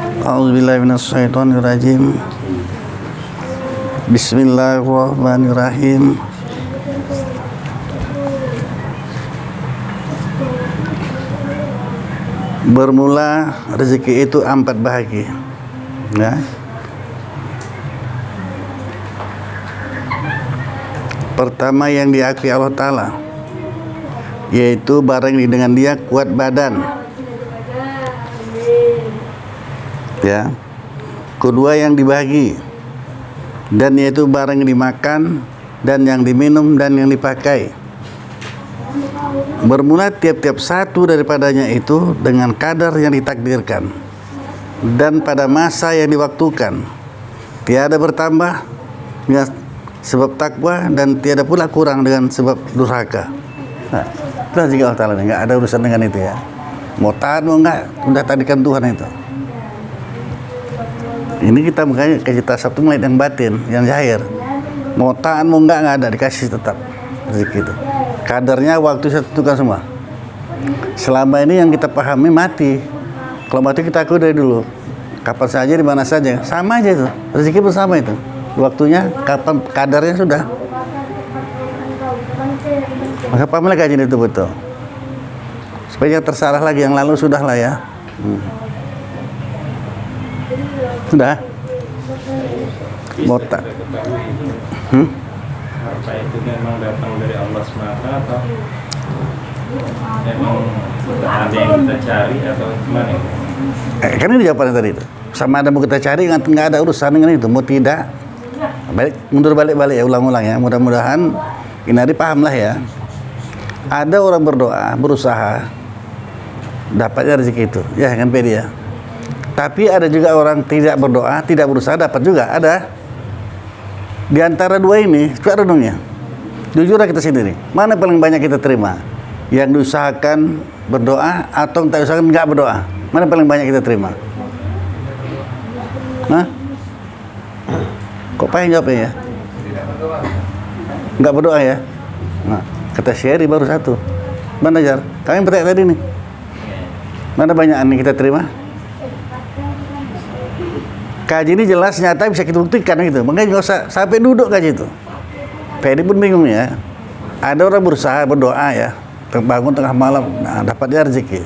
A'udzubillahi minasyaitonirrajim. Bismillahirrahmanirrahim. Bermula rezeki itu 4 bahagi, ya. Pertama yang diakui Allah Ta'ala, yaitu barang dengan dia kuat badan, ya. Kedua yang dibagi, dan yaitu barang yang dimakan dan yang diminum dan yang dipakai. Bermula tiap-tiap satu daripadanya itu dengan kadar yang ditakdirkan dan pada masa yang diwaktukan, tiada bertambah dengan sebab takwa dan tiada pula kurang dengan sebab durhaka. Nah, itu juga Allah Ta'ala, nggak ada urusan dengan itu, ya. Mau tahan mau enggak, udah tadikan Tuhan itu. Ini kita makanya kasih tasawuf itu melihat yang batin, yang zahir. Mau tahan mau enggak ada, dikasih tetap rezeki itu. Kadarnya waktu saya tentukan semua. Selama ini yang kita pahami mati. Kalau mati kita akui dari dulu. Kapan saja, di mana saja, sama aja itu. Rezeki bersama itu. Waktunya, kapan, kadarnya sudah. Maka pahamlah kajian itu betul. Supaya tersalah lagi, yang lalu sudah lah, ya. Sudah? Mota. Apa itu memang datang dari Allah semata atau memang ada yang kita cari atau gimana? Kan ini jawabannya tadi itu. Sama ada mau kita cari, nggak ada urusan dengan itu. Mau tidak, mundur balik-balik ya, ulang-ulang ya. Mudah-mudahan ini hari paham lah ya. Ada orang berdoa, berusaha, dapatnya rezeki itu, ya kan pede ya. Tapi ada juga orang tidak berdoa, tidak berusaha, dapat juga, ada. Di antara dua ini, coba renungnya. Jujurlah kita sendiri, mana paling banyak kita terima? Yang diusahakan berdoa atau tak usahakan nggak berdoa? Mana paling banyak kita terima? Hah? Kok payah jawabnya ya? Nggak berdoa ya? Nah, kata Syari baru satu. Mana Jar? Kami bertanya tadi nih. Mana banyak nih kita terima? Kaji ini jelas nyata bisa kita buktikan gitu. Makanya nggak usah sampai duduk kaji itu. Pedi pun bingung ya. Ada orang berusaha berdoa ya, bangun tengah malam, nah dapatnya rezeki.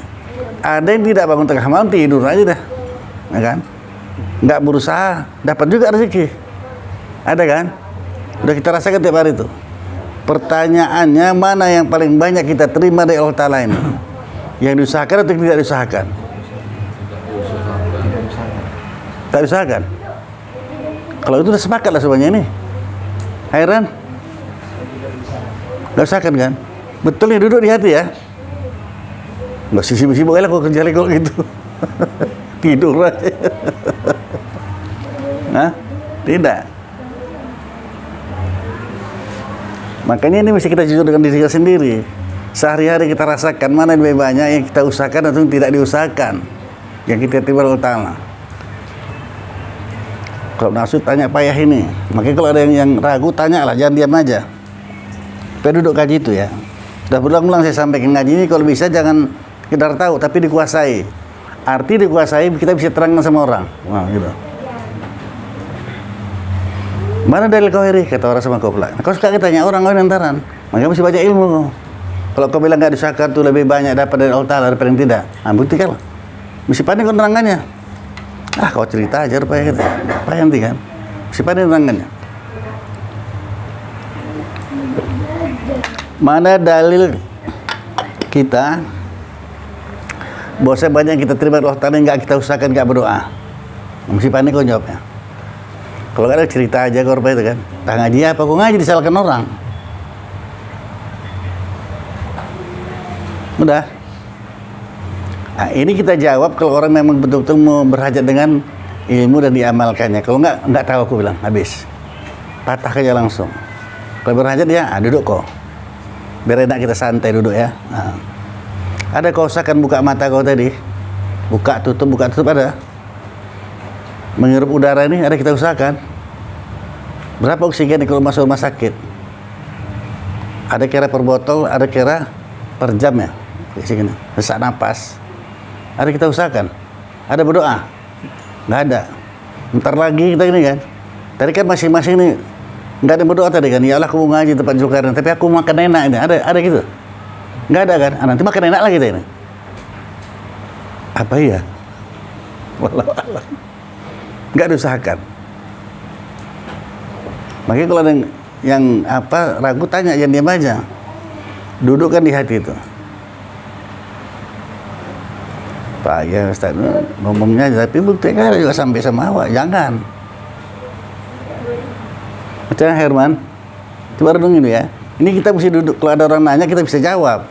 Ada yang tidak bangun tengah malam, tidur aja dah, ya kan? Nggak berusaha, dapat juga rezeki. Ada kan? Udah kita rasakan tiap hari itu. Pertanyaannya, mana yang paling banyak kita terima dari Allah Ta'ala ini? Yang diusahakan atau tidak diusahakan? Tak usahakan. Kalau itu udah sepakat lah semuanya ini. Heran? Gak usahakan kan? Betul nih, duduk di hati ya. Gak sibuk-sibuk aja lah kalau kerja kok gitu. Tidur aja. Nah, tidak. Makanya ini mesti kita jujur dengan diri kita sendiri. Sehari-hari kita rasakan mana yang lebih banyak yang kita usahakan atau yang tidak diusahakan. Yang kita terima Allah Ta'ala. Kalau nafsu tanya payah ini. Makanya kalau ada yang ragu, tanyalah, jangan diam aja. Kita duduk kaji itu ya. Sudah berulang-ulang saya sampaikan, ngaji ini kalau bisa jangan sekedar tahu, tapi dikuasai. Arti dikuasai, kita bisa terangkan sama orang. Wah, gitu. Mana dalil kau iri? Kata orang sama kau pula. Kau suka tanya orang lain antaran. Makanya mesti baca ilmu. Kalau kau bilang nggak diusahakan tuh lebih banyak dapat dari Allah Ta'ala daripada yang tidak. Nah, buktikan lah. Mesti pandai kau nerangannya. Ah, kau cerita aja rupanya kita. Apa nanti kan? Mesti pandai nerangannya. Mana dalil kita bahwa banyak yang kita terima Allah Ta'ala nggak kita usahakan, nggak berdoa? Mesti pandai kau jawabnya. Kalau nggak ada cerita aja kau rupanya itu kan. Tak ngaji apa? Kau ngaji disalahkan orang. Udah. Nah, ini kita jawab kalau orang memang betul-betul mau berhajat dengan ilmu dan diamalkannya. Kalau nggak tahu, aku bilang habis. Patah aja langsung. Kalau berhajat ya, duduk kok. Biar enak kita santai duduk ya. Nah. Ada kau usahakan buka mata kau tadi. Buka tutup ada. Menghirup udara ini ada kita usahakan. Berapa oksigen kalau masuk rumah sakit? Ada kira per botol, ada kira per jam ya. Oksigen. Sesak napas. Ada kita usahakan. Ada berdoa. nggak ada. Ntar lagi kita ini kan, tadi kan masing-masing nih nggak ada berdoa tadi kan, ya Allah aku mau ngaji tempat Zulkarnain, tapi aku makan enak ini, ada gitu? Nggak ada kan? Nanti makan enak lagi kita ini. Apa iya? Wallahu a'lam. Nggak diusahakan. Makanya kalau ada yang apa ragu, tanya, jangan diam aja. Dudukkan di hati itu. Pak ya Ustaz, ngomongnya aja, tapi buktinya juga sampai sama awak, jangan. Macam Herman, coba renung ini ya. Ini kita mesti duduk, kalau ada orang nanya kita bisa jawab.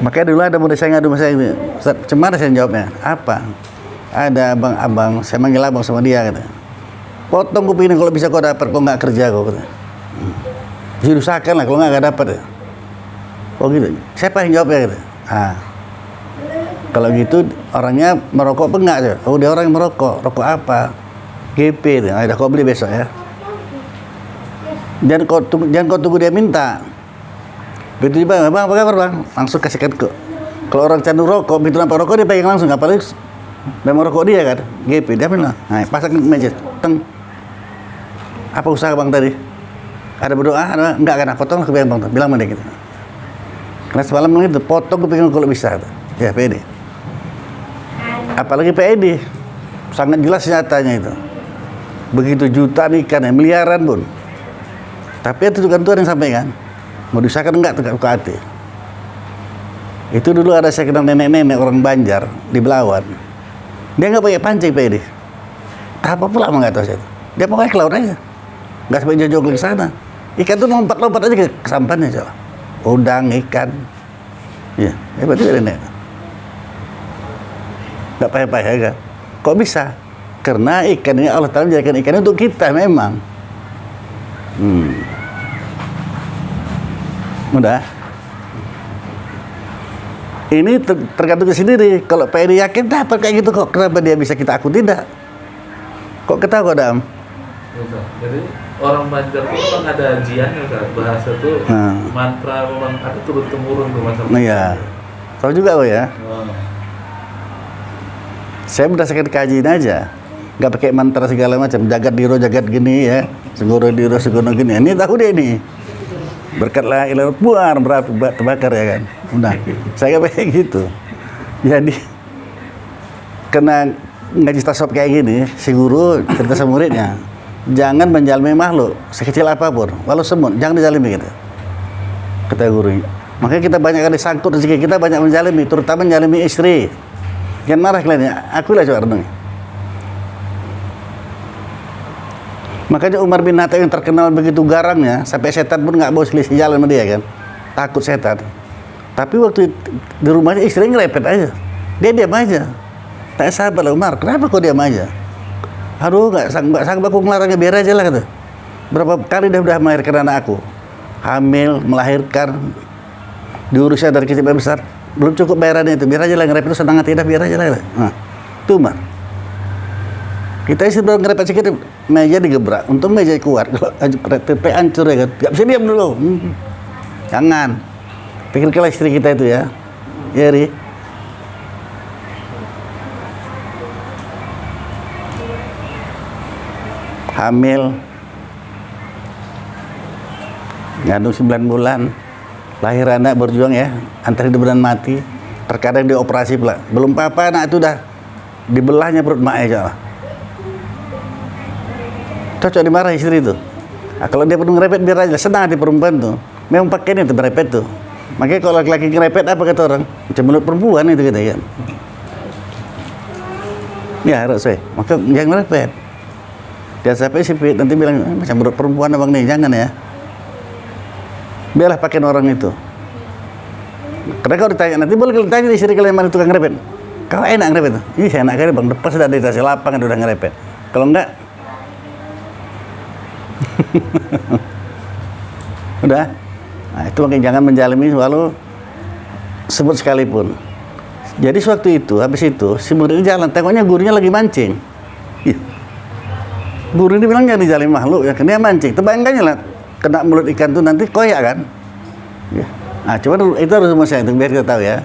Makanya dulu ada murid saya ngadu sama saya ini, Ustaz, cemana saya jawabnya? Apa? Ada abang, saya manggil abang sama dia kata. Potong kuping ini kalau bisa kau dapat, kau nggak kerja kau kata. Jadi usahakan lah kalau nggak dapat ya. Oh gitu. Siapa yang jawabnya kata? Kalau gitu orangnya merokok apa enggak? Oh dia orang yang merokok. Rokok apa? GP itu. Ada kau beli besok ya. Jangan kau tunggu dia minta. Begitu bang, apa kabar bang? Langsung kasihkan ke. Kalau orang candu rokok, begitu nampak rokok dia pegang langsung. Apalagi memang rokok dia kan? GP dia bilang. Nah, pasang ke meja. Teng. Apa usaha bang tadi? Ada berdoa? Ada? Enggak kan? Potong ke bang. Bilang sama dia gitu. Karena semalam itu potong kuping kalau bisa. Ya PD. Apalagi PD. Sangat jelas nyatanya itu. Begitu jutaan ikan, miliaran pun. Tapi itu kan Tuhan yang sampaikan. Mau diusahakan enggak tegak ke hati. Itu dulu ada saya kenal nenek-nenek orang Banjar di Belawan. Dia nggak pakai pancing PD. Apa pula nggak tahu saya. Dia pakai ke laut aja. Nggak sampai jauh-jauh ke sana. Ikan tuh lompat-lompat aja ke sampannya coba. Udang, ikan. Ya, hebat juga nenek. Nggak payah-payah kan. Kok bisa? Karena ikan ini Allah Ta'ala menjadikan ikan untuk kita memang. Udah. Ini tergantung sendiri. Kalau Pak Edi yakin dapat kayak gitu kok. Kenapa dia bisa kita aku tidak? Kok ketawa Dam? Jadi orang Banjar itu kan ada ajiannya kan, bahasa tuh mantra memang ada turun temurun tuh masa. Iya. Tahu juga kok ya. Saya berdasarkan kajian aja. Nggak pakai mantra segala macam. Jagat diro jagat gini ya. Segoro diro segono gini. Ini tahu dia nih. Berkatlah ilah buar berapa terbakar ya kan. Udah. Saya nggak pakai gitu. Jadi kena ngaji tasawuf kayak gini, si guru cerita sama muridnya. Jangan menjalimi makhluk sekecil apapun, walau semut, jangan dizalimi gitu. Kata guru. Makanya kita banyak kali sangkut rezeki kita, banyak menjalimi, terutama menjalimi istri. Jangan marah kalian ya. Aku lah coba renung. Makanya Umar bin Khattab yang terkenal begitu garangnya, sampai setan pun nggak mau selisih jalan sama dia kan. Takut setan. Tapi waktu di rumahnya istrinya ngerepet aja. Dia diam aja. Tak sabar lah Umar, kenapa kau diam aja? Aduh, nggak sanggup aku ngelarangnya, biar aja lah kata. Berapa kali dia udah melahirkan anak aku, hamil, melahirkan, diurusnya dari kecil sampai besar, belum cukup bayarannya itu, biar aja lah ngerepet itu senang hati dah, biar aja lah. Nah, tuh Umar. Kita isi baru ngerepet sedikit, meja digebrak, untung meja kuat, kalau TP hancur ya kan, nggak bisa diam dulu. Jangan, pikirkanlah istri kita itu ya, ya Ri. Hamil, ngandung 9 bulan, lahir anak berjuang ya, antara hidup dan mati, terkadang dioperasi pula, belum apa-apa anak itu udah dibelahnya perut maknya. Cocok dimarahi istri itu. Nah, kalau dia perlu ngerepet biar aja, senang hati perempuan tuh, memang pakai ini tuh ngerepet tuh. Makanya kalau laki-laki ngerepet apa kata orang, macam mulut perempuan itu gitu ya. Ya harus maka jangan ngerepet. Dia sampai sipit, nanti bilang, macam mulut perempuan abang nih, jangan ya. Biarlah pakai orang itu. Karena kalau ditanya, nanti boleh kalau ditanya istri kalian mana tukang ngerepet. Kau enak ngerepet? Ih, saya enak kali bang, lepas sudah di tasnya lapangan udah ngerepet. Kalau enggak, udah. Nah, itu makanya jangan menjalimi walau sebut sekalipun. Jadi sewaktu itu, habis itu, si murid jalan, tengoknya gurunya lagi mancing. Guru ini bilang jangan dijalimi makhluk ya, karena dia mancing. Terbayangkannya lah, kena mulut ikan tuh nanti koyak kan. Ya. Nah, coba itu harus sama saya, biar kita tahu ya.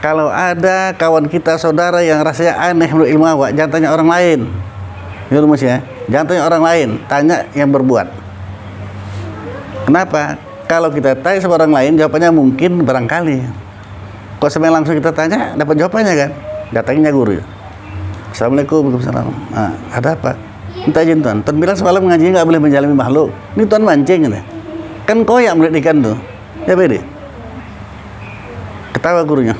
Kalau ada kawan kita, saudara yang rasanya aneh menurut ilmu awak, jangan tanya orang lain. Ini rumusnya, jangan tanya orang lain, tanya yang berbuat. Kenapa? Kalau kita tanya sama orang lain, jawabannya mungkin barangkali. Kalau sebenarnya langsung kita tanya, dapat jawabannya kan? Datangnya guru. Assalamualaikum, waalaikumsalam. Nah, ada apa? Minta izin Tuan. Tuan bilang semalam ngaji nggak boleh menjalimi makhluk. Ini Tuan mancing gitu. Kan koyak mulut ikan tuh. Ya beda. Ketawa gurunya.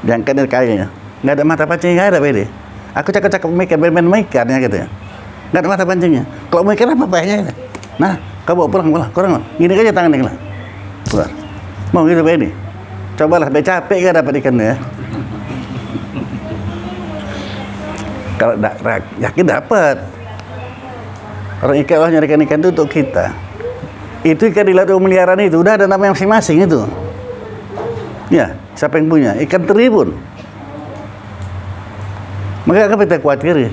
Diangkat dari kayunya. Nggak ada mata pancing, nggak ada beda. Aku cakap-cakap ikan, main ikannya gitu ya. Nggak ada mata pancingnya. Kalau mau ikan apa payahnya gitu. Nah, kau bawa pulang, kurang. Gini aja tangannya lah. Keluar. Mau gitu beda. Cobalah, capek kan dapat ikannya ya. Kalau yakin dapat. Orang ikan Allah nyarikan ikan itu untuk kita. Itu ikan di laut pemeliharaan itu udah ada nama yang masing-masing itu. Ya, siapa yang punya? Ikan teri pun. Maka apa kita khawatir?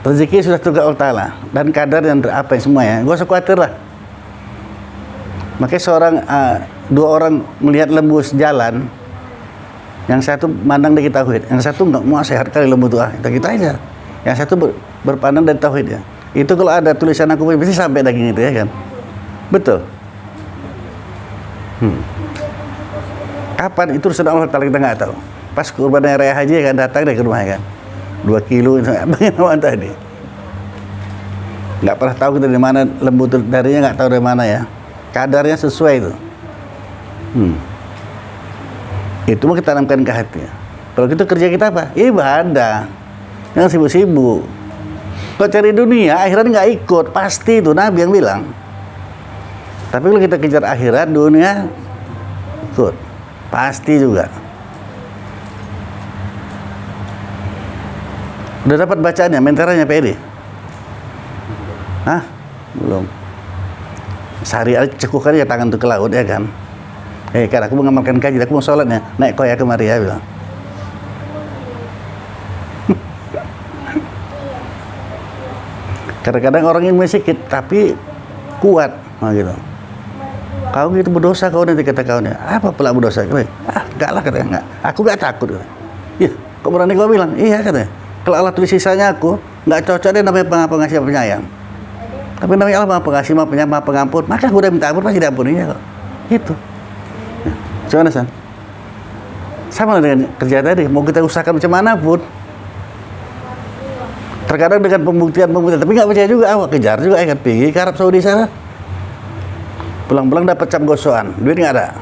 Rezeki sudah tugas Allah Ta'ala dan kadar dan apa yang semua ya. Gak usah khawatir lah. Makanya dua orang melihat lembu sejalan, yang satu mandang dari tauhid, yang satu nggak mau sehat kali lembu itu kita aja. Yang satu berpandang dari tauhid ya. Itu kalau ada tulisan aku pasti sampai daging itu ya kan. Betul. Kapan itu sudah Allah Ta'ala kita nggak tahu. Pas kurban raya haji kan datang dari ke rumah kan. 2 kilo bagaimana tadi. Nggak pernah tahu kita dari mana lembu itu, darinya nggak tahu dari mana ya. Kadarnya sesuai itu. Itu mau kita tanamkan ke hati. Kalau kita kerja kita apa? Ibadah. Jangan sibuk-sibuk. Kalau cari dunia, akhirat nggak ikut. Pasti itu Nabi yang bilang. Tapi kalau kita kejar akhirat, dunia ikut. Pasti juga. Udah dapat bacaannya, menteranya PD? Hah? Belum. Sehari aja cekukan ya tangan tuh ke laut ya kan. Kan aku mau ngamalkan kaji, aku mau sholatnya. Naik koya kemari ya bilang. Kadang-kadang orang yang sedikit tapi kuat, gitu. Kau gitu berdosa kau nanti kata kau nih. Apa pula berdosa? Enggak lah katanya enggak. Aku enggak takut. Ya, kok berani kau bilang? Iya katanya. Kalau Allah tulis sisanya aku enggak cocok deh namanya pengasih penyayang. Tapi namanya Allah Maha Pengasih, Maha Penyayang, Maha Pengampun. Maka aku udah minta ampun pasti diampuninya kok. Gitu. Gimana San? Sama dengan kerja tadi. Mau kita usahakan macam mana pun. Terkadang dengan pembuktian, tapi nggak percaya juga, awak kejar juga, kan pergi ke Arab Saudi sana, pulang-pulang dapat cap gosokan, duit nggak ada,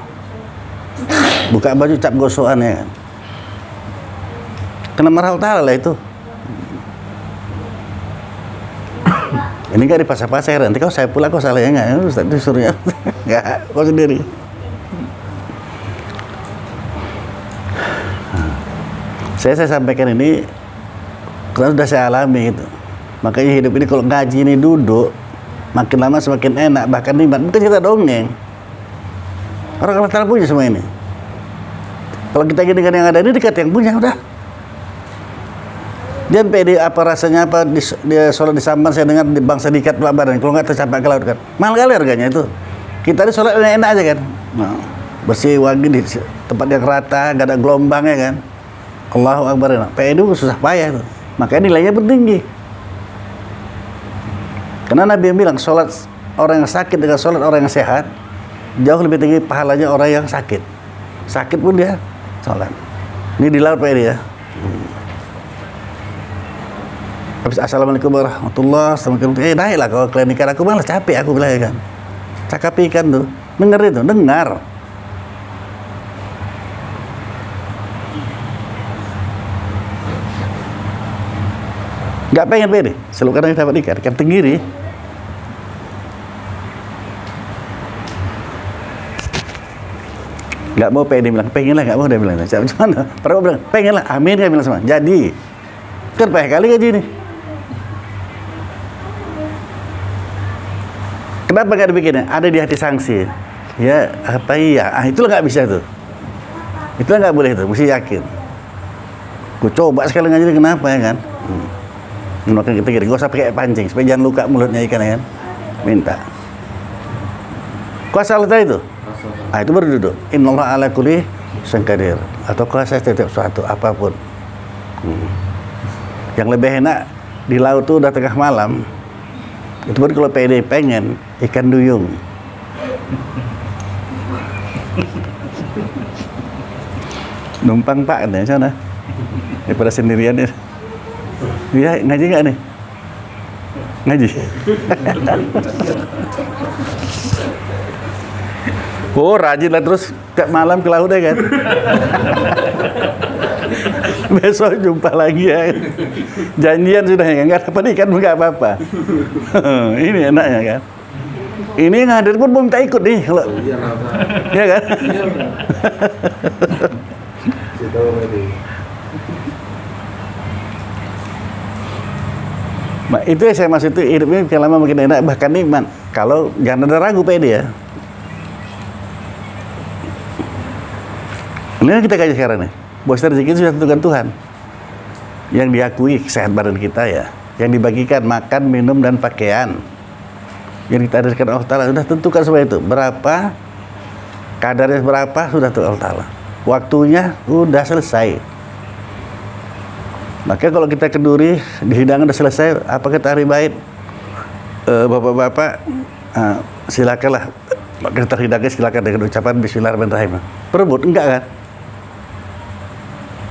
buka baju cap gosokan ya kan, kena marah Allah lah itu. Ini nggak dipasang-pasang, nanti kau saya pulang kau salah ya nggak, Ustaz disuruhnya, nggak, kau sendiri. Saya sampaikan ini karena sudah saya alami gitu. Makanya hidup ini kalau ngaji ini duduk makin lama semakin enak, bahkan nikmat. Bukan kita dongeng. Orang Allah Ta'ala punya semua ini. Kalau kita gini dengan yang ada ini dekat yang punya udah. Jangan pede apa rasanya apa dia sholat di Samban saya dengar di Bangsa Dikat pelabaran kalau nggak tercapai ke laut kan. Mahal kali harganya itu. Kita ini sholat enak aja kan. Nah, bersih wangi di tempat yang rata, nggak ada gelombang ya kan. Allahu Akbar. Pede susah payah tuh. Makanya nilainya bertinggi. Karena Nabi yang bilang sholat orang yang sakit dengan sholat orang yang sehat jauh lebih tinggi pahalanya orang yang sakit. Sakit pun dia sholat. Ini di laut Pak Edi ya. Habis assalamualaikum warahmatullahi wabarakatuh. Naiklah kalau kalian ikan aku malah capek aku bilang ya kan. Cakap ikan tuh. Dengar itu, dengar. Nggak pengen pede, selalu kadang dapat ikan tenggiri. Nggak mau pede bilang, pengen lah, nggak mau dia bilang. Gimana? Para bilang, pengen lah, amin dia bilang sama. Jadi, kan banyak kali gaji nih. Kenapa nggak dibikin? Ada di hati sanksi. Ya, apa iya? Itulah nggak bisa tuh. Itulah nggak boleh tuh, mesti yakin. Gue coba sekali ngaji kenapa ya kan? Maka kita gak usah pakai pancing supaya jangan luka mulutnya ikan ya kan. Minta kuasa Allah itu. Itu baru duduk. Innallaha ala kulli Sang Qadir atau kuasa setiap suatu apapun. Yang lebih enak di laut tuh udah tengah malam. Itu pun kalau pede pengen ikan duyung. Numpang Pak nih sana. Daripada sendirian ya. Iya, ngaji nggak nih? Ngaji. Oh, rajin lah terus tiap malam ke laut ya kan. Besok jumpa lagi ya. Janjian sudah ya, nggak dapat ikan nggak apa-apa. Ini enaknya kan. Ini yang hadir pun belum tak ikut nih kalau. Iya kan? Nah, itu yang saya maksud itu hidupnya makin lama makin enak bahkan nikmat. Kalau jangan ada ragu pede ya. Ini yang kita kaji sekarang nih. Bos rezeki itu sudah tentukan Tuhan. Yang diakui kesehatan badan kita ya. Yang dibagikan makan, minum dan pakaian. Yang ditakdirkan Allah Ta'ala sudah tentukan semua itu. Berapa, kadarnya berapa sudah tentukan Allah Ta'ala. Waktunya sudah selesai. Maka kalau kita kenduri di hidangan sudah selesai, apa kita hari baik? Bapak-bapak, silakanlah. Kita terhidangnya silakan dengan ucapan Bismillahirrahmanirrahim. Perebut enggak kan?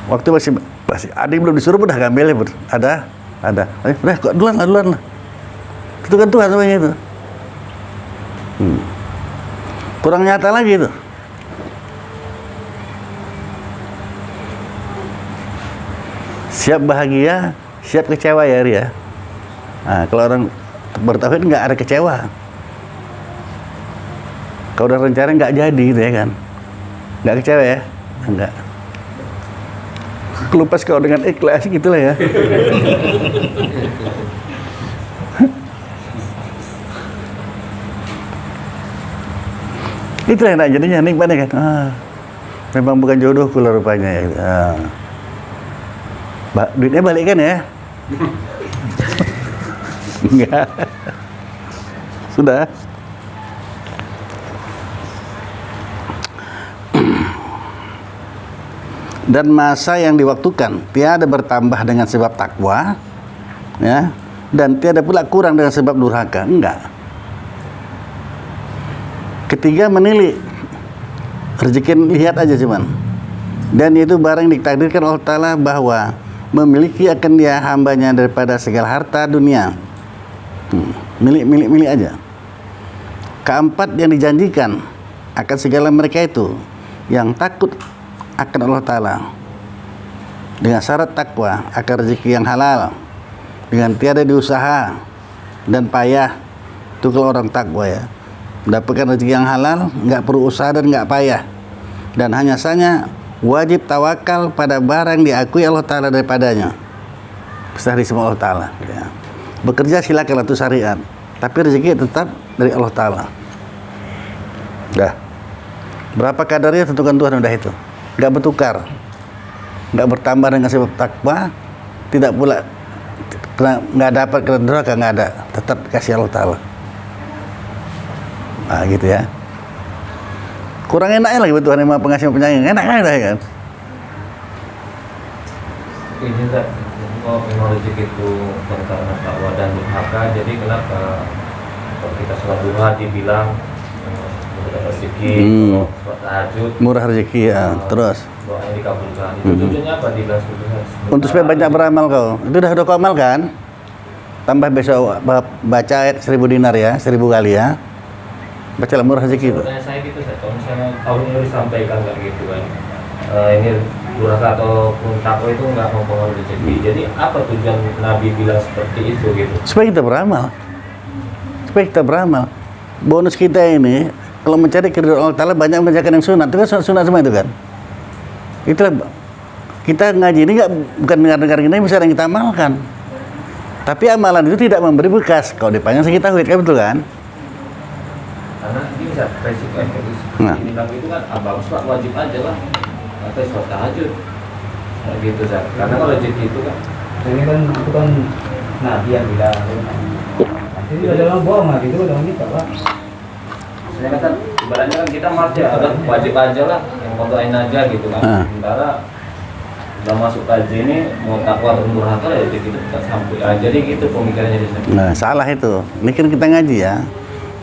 Waktu masih adik belum disuruh udah ngambil ya, ada. Udah kok duluan lah. Itu kan Tuhan semuanya itu. Kurang nyata lagi itu. Siap bahagia, siap kecewa ya Ria. Nah, kalau orang bertauhid nggak ada kecewa. Kalau udah rencana nggak jadi gitu ya kan. Nggak kecewa ya? Enggak. Kelupas kalau dengan ikhlas gitulah ya. Itulah enak jadinya nikmatnya kan. Memang bukan jodoh pula rupanya ya. Duitnya balik kan ya? Enggak. Sudah. Dan masa yang diwaktukan tiada bertambah dengan sebab takwa ya, dan tiada pula kurang dengan sebab durhaka. Enggak. Ketiga, menilik rezeki, lihat aja cuman. Dan itu barang ditakdirkan Allah Ta'ala bahwa memiliki akan dia hambanya daripada segala harta dunia. Milik aja. Keempat, yang dijanjikan akan segala mereka itu yang takut akan Allah Ta'ala dengan syarat takwa akan rezeki yang halal dengan tiada diusaha dan payah. Itu kalau orang takwa ya, mendapatkan rezeki yang halal nggak perlu usaha dan nggak payah, dan hanya saja wajib tawakal pada barang diakui Allah Ta'ala daripadanya. Besar di semua Allah Ta'ala ya. Bekerja silakan, itu syariat, tapi rezeki tetap dari Allah Ta'ala. Dah. Berapa kadarnya tentukan Tuhan, udah itu. Nggak bertukar, nggak bertambah dengan sebab takwa, tidak pula nggak dapat karena durhaka, nggak ada, tetap kasih Allah Ta'ala. Nah gitu ya. Kurang enaknya lagi Tuhan yang Maha Pengasih Penyayang, enaknya dah kan. Ini tak mau rezeki itu karena takwa dan durhaka, jadi kenapa kalau kita sholat duha dibilang rezeki, sholat tahajud, murah rezeki ya. Terus doa yang dikabulkan. Itu tujuannya apa dibilang seperti untuk supaya banyak beramal kau. Itu udah kau amal kan? Tambah besok baca ayat 1000 dinar ya, 1000 kali ya. Bacalah murah rezeki itu. Pertanyaan saya gitu, kalau misalnya tahun ini disampaikan kayak gitu kan, ini durhaka ataupun takwa itu nggak mempengaruhi rezeki. Jadi apa tujuan Nabi bilang seperti itu gitu? Supaya kita beramal. Supaya kita beramal. Bonus kita ini kalau mencari keridhaan Allah Ta'ala banyak mengerjakan yang sunat. Itu kan sunat semua itu kan. Itulah kita ngaji ini bukan dengar-dengar ini bisa yang kita amalkan. Tapi amalan itu tidak memberi bekas. Kalau dipanjang kita tauhid kan, betul kan? Karena ini bisa resiko efek dibilang itu kan bagus Pak, wajib aja lah atau sholat tahajud gitu Zak. Karena kalau rezeki itu kan ini kan itu kan Nabi yang bilang jadi ada orang bohong lah gitu, orang kita Pak. sebenarnya kan ibaratnya kan kita malah ya wajib aja lah yang mau doain aja gitu kan. Sementara udah masuk kaji ini mau takwa dan durhaka ya rezeki kita sampai. Jadi gitu pemikirannya di sini. Nah, salah itu. Ini kan kita ngaji ya.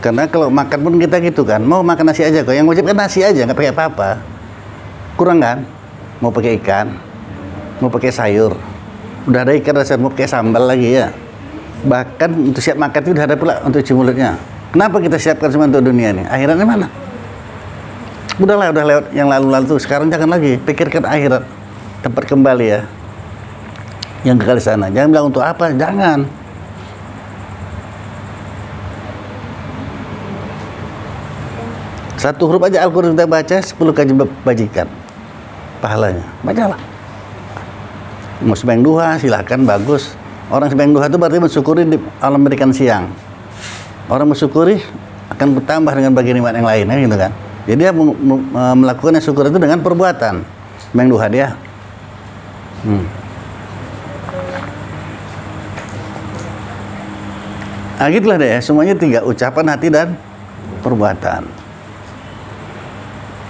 Karena kalau makan pun kita gitu kan, mau makan nasi aja kok. Yang wajib kan nasi aja, nggak pakai apa-apa. Kurang kan? Mau pakai ikan, mau pakai sayur. Udah ada ikan rasa mau pakai sambal lagi ya. Bahkan untuk siap makan itu udah ada pula untuk cuci mulutnya. Kenapa kita siapkan cuma untuk dunia ini? Akhiratnya mana? Udahlah, udah lewat yang lalu-lalu tuh. Sekarang jangan lagi pikirkan akhirat. Tempat kembali ya. Yang kekal di sana. Jangan bilang untuk apa? Jangan. Satu huruf aja Al-Quran kita baca, 10 kali bajikan pahalanya. Bacalah. Mau sembahyang duha silahkan, bagus. Orang sembahyang duha itu berarti mensyukuri di alam memberikan siang. Orang mensyukuri akan bertambah dengan bagian nikmat yang lain, gitu kan. Jadi dia melakukan syukur itu dengan perbuatan. Sembahyang duha dia. Nah, gitulah deh, semuanya 3, ucapan, hati, dan perbuatan.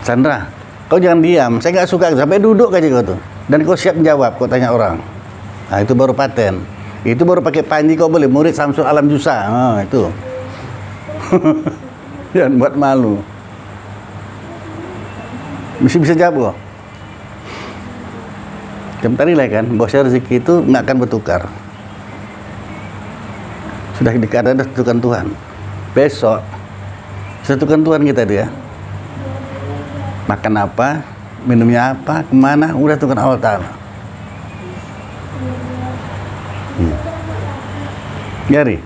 Sandra, kau jangan diam, saya nggak suka, sampai duduk aja kau tuh. Dan kau siap menjawab, kau tanya orang. Nah, itu baru paten. Itu baru pakai panji kau boleh, murid Samsul Alam Jusa. Oh, itu. Jangan buat malu. Bisa jawab kok. Jam tadi lah kan, bahwa rezeki itu nggak akan bertukar. Sudah dikatakan tentukan Tuhan. Besok, tentukan Tuhan kita dia. Makan apa, minumnya apa, kemana, udah tentukan Allah Ta'ala. Jari,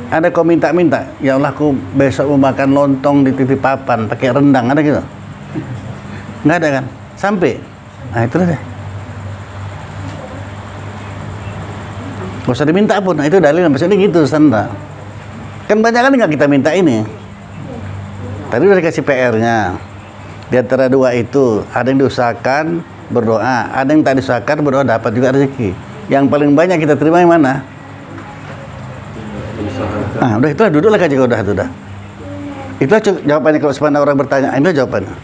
ada kau minta-minta, ya Allah aku besok mau makan lontong di TV papan, pakai rendang, ada gitu? Nggak ada kan? Sampai. Nah itu deh. Gak usah diminta pun, nah, itu dalil, maksudnya gitu, Sandra. Kan banyak kan nggak kita minta ini. Tadi udah dikasih PR-nya. Di antara dua itu, ada yang diusahakan berdoa, ada yang tak diusahakan berdoa dapat juga rezeki. Yang paling banyak kita terima yang mana? Ah, udah itulah, duduklah kaji kau udah. Itulah jawabannya kalau sebenarnya orang bertanya, itulah jawabannya.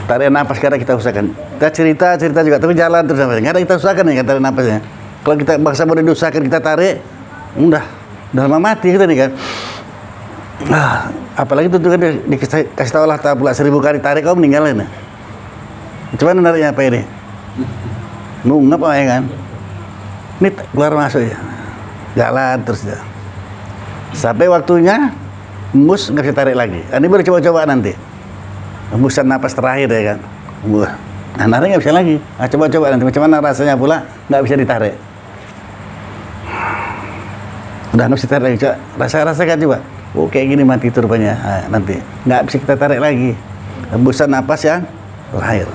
Tarik napas kadang kita usahakan. Kita cerita juga, tapi jalan terus sampai. Nggak ada kita usahakan nih, tarik napasnya. Kalau kita bangsa mau diusahakan kita tarik, udah lama mati kita nih kan. Apalagi itu kan dikasih tahu Allah Ta'ala pula 1000 kali tarik kau meninggalin ya. Coba nariknya apa ini? Nungap apa ya kan? Ini keluar masuk ya. Jalan terus ya. Sampai waktunya embus nggak bisa tarik lagi. Ini baru coba-coba nanti. Embusan napas terakhir ya kan. Nah, narik nggak bisa lagi. Nah, coba-coba nanti macam mana rasanya pula nggak bisa ditarik. Udah nggak bisa tarik lagi. Coba rasakan coba. Oh kayak gini mati itu rupanya. Nah, nanti nggak bisa kita tarik lagi. Hembusan napas yang terakhir.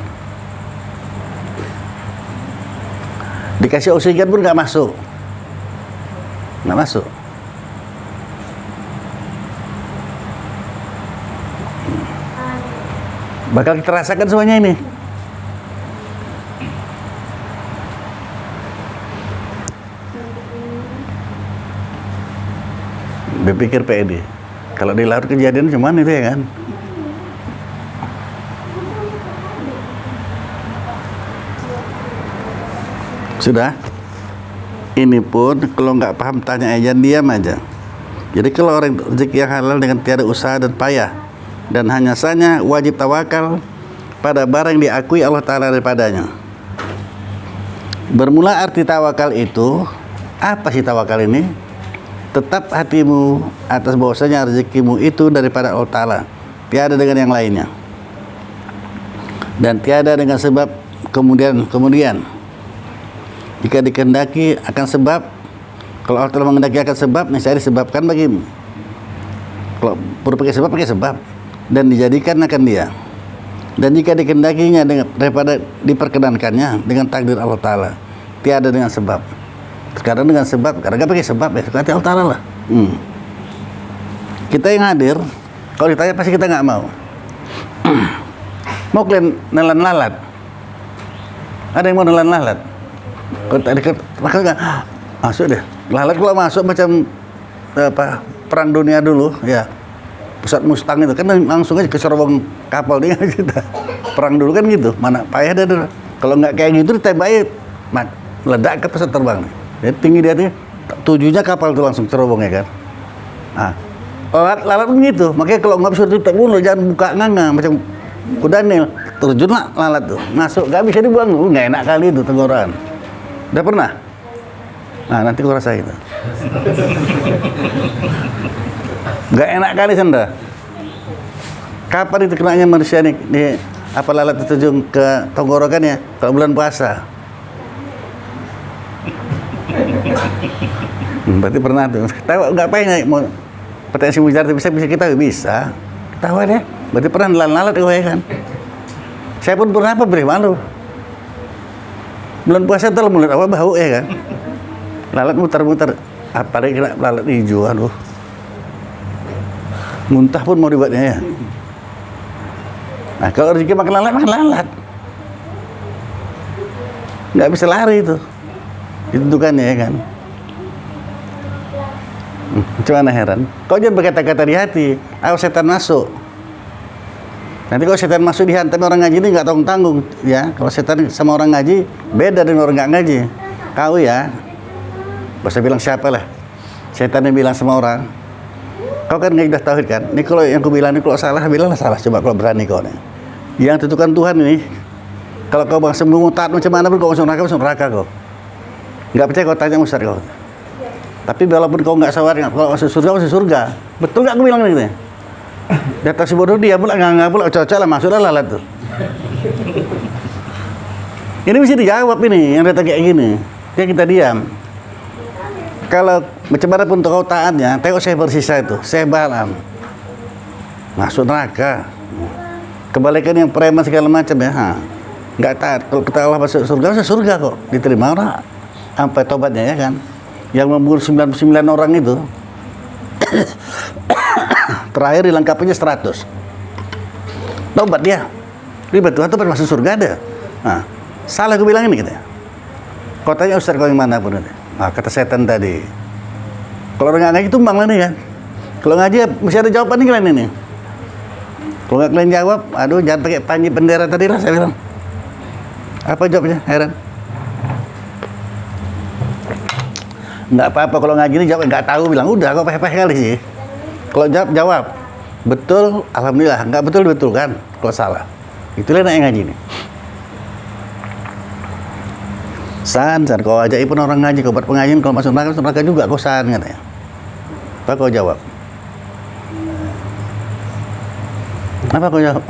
Dikasih oksigen pun nggak masuk. Nggak masuk. Bakal kita rasakan semuanya ini. Berpikir PD. Kalau di laut kejadian cuman itu ya kan. Sudah. Ini pun kalau nggak paham tanya aja, diam aja. Jadi kalau orang rezeki yang halal dengan tiada usaha dan payah dan hanya saja wajib tawakal pada barang yang diakui Allah Ta'ala daripadanya. Bermula arti tawakal itu, apa sih tawakal ini? Tetap hatimu atas bahwasanya rezekimu itu daripada Allah Ta'ala, tiada dengan yang lainnya, dan tiada dengan sebab kemudian. Jika dikehendaki akan sebab, kalau Allah Ta'ala menghendaki akan sebab, niscaya disebabkan bagimu. Kalau perlu pakai sebab, dan dijadikan akan dia. Dan jika dikehendakinya daripada diperkenankannya dengan takdir Allah Ta'ala, tiada dengan sebab. Sekarang dengan sebab, kadang pakai sebab ya, berarti Allah Ta'ala lah. Kita yang hadir, kalau ditanya pasti kita nggak mau. Mau kalian nelan lalat? Ada yang mau nelan lalat? Kalau tadi makanya masuk deh. Lalat kalau masuk macam perang dunia dulu, ya pesawat Mustang itu kan langsung aja ke cerobong kapal dia kita. Perang dulu kan gitu, mana payah ada. Kalau nggak kayak gitu ditembaki meledak ke pesawat terbang. Jadi tinggi dia tuh tujuhnya kapal tuh langsung cerobong ya kan. Nah, lalat pun gitu, makanya kalau nggak bisa tutup dulu jangan buka nganga macam kudanil, terjunlah lalat tuh masuk, nggak bisa dibuang tuh, nggak enak kali itu tenggorokan. Udah pernah? Nah nanti kau rasa itu. Nggak enak kali Sandra. Kapan itu kenanya manusia nih di apa lalat terjun ke tenggorokannya? Kalau bulan puasa. Berarti pernah tuh. Tahu nggak pengen mau potensi mujarab bisa kita bisa. Tahu deh. Berarti pernah lalat itu ya kan. Saya pun pernah apa beri malu. Bulan puasa tuh mulai apa bau ya kan. Lalat muter-muter. Apalagi kena lalat hijau, aduh. Muntah pun mau dibuatnya ya. Nah kalau rezeki makan lalat. Nggak bisa lari itu. Ditentukannya ya kan. Cuma heran. Kau jangan berkata-kata di hati. Ayo setan masuk. Nanti kalau setan masuk dihantam orang ngaji ini nggak tanggung-tanggung ya. Kalau setan sama orang ngaji beda dengan orang nggak ngaji. Kau ya. Bisa bilang siapa lah. Setan yang bilang sama orang. Kau kan nggak udah tauhid kan. Ini kalau yang kau bilang ini kalau salah bilanglah salah. Coba kalau berani kau nih. Yang tentukan Tuhan ini. Kalau kau bangsa mau taat macam mana pun kau masuk neraka kau. Nggak percaya kau tanya Ustaz kau. Tapi walaupun kau nggak sawar, kalau masuk surga. Betul nggak aku bilang gitu ya? Di atas si bodoh dia pula nggak pula cocok lah masuklah lalat tuh. Ini mesti dijawab ini yang datang kayak gini. Dia kita diam. Kalau macam mana pun kau taatnya, tengok saya bersisa itu, saya balam. Masuk neraka. Kebalikan yang preman segala macam ya. Nggak taat. Kalau kita Allah masuk surga kok. Diterima orang. Sampai tobatnya ya kan. Yang membunuh 99 orang itu terakhir dilengkapinya 100. Tobat dia. Ribet Tuhan tuh masuk surga ada. Nah, salah gue bilang ini gitu ya. Kau tanya Ustaz kau yang mana pun ada. Nah, kata setan tadi. Kalau orang ngaji tumbang lah nih kan. Kalau ngaji mesti ada jawaban nih kalian ini. Kalau nggak kalian jawab, aduh jangan pakai panji bendera tadi lah saya bilang. Apa jawabnya? Heran. Nggak apa-apa kalau ngaji ini jawab nggak tahu bilang udah kok peh-peh kali sih. Kalau jawab betul alhamdulillah, nggak betul kan kalau salah. Itulah yang ngaji ini. San kau ajak pun orang ngaji kau buat pengajian kalau masuk neraka juga kau san katanya. Apa kau jawab? Apa kau jawab?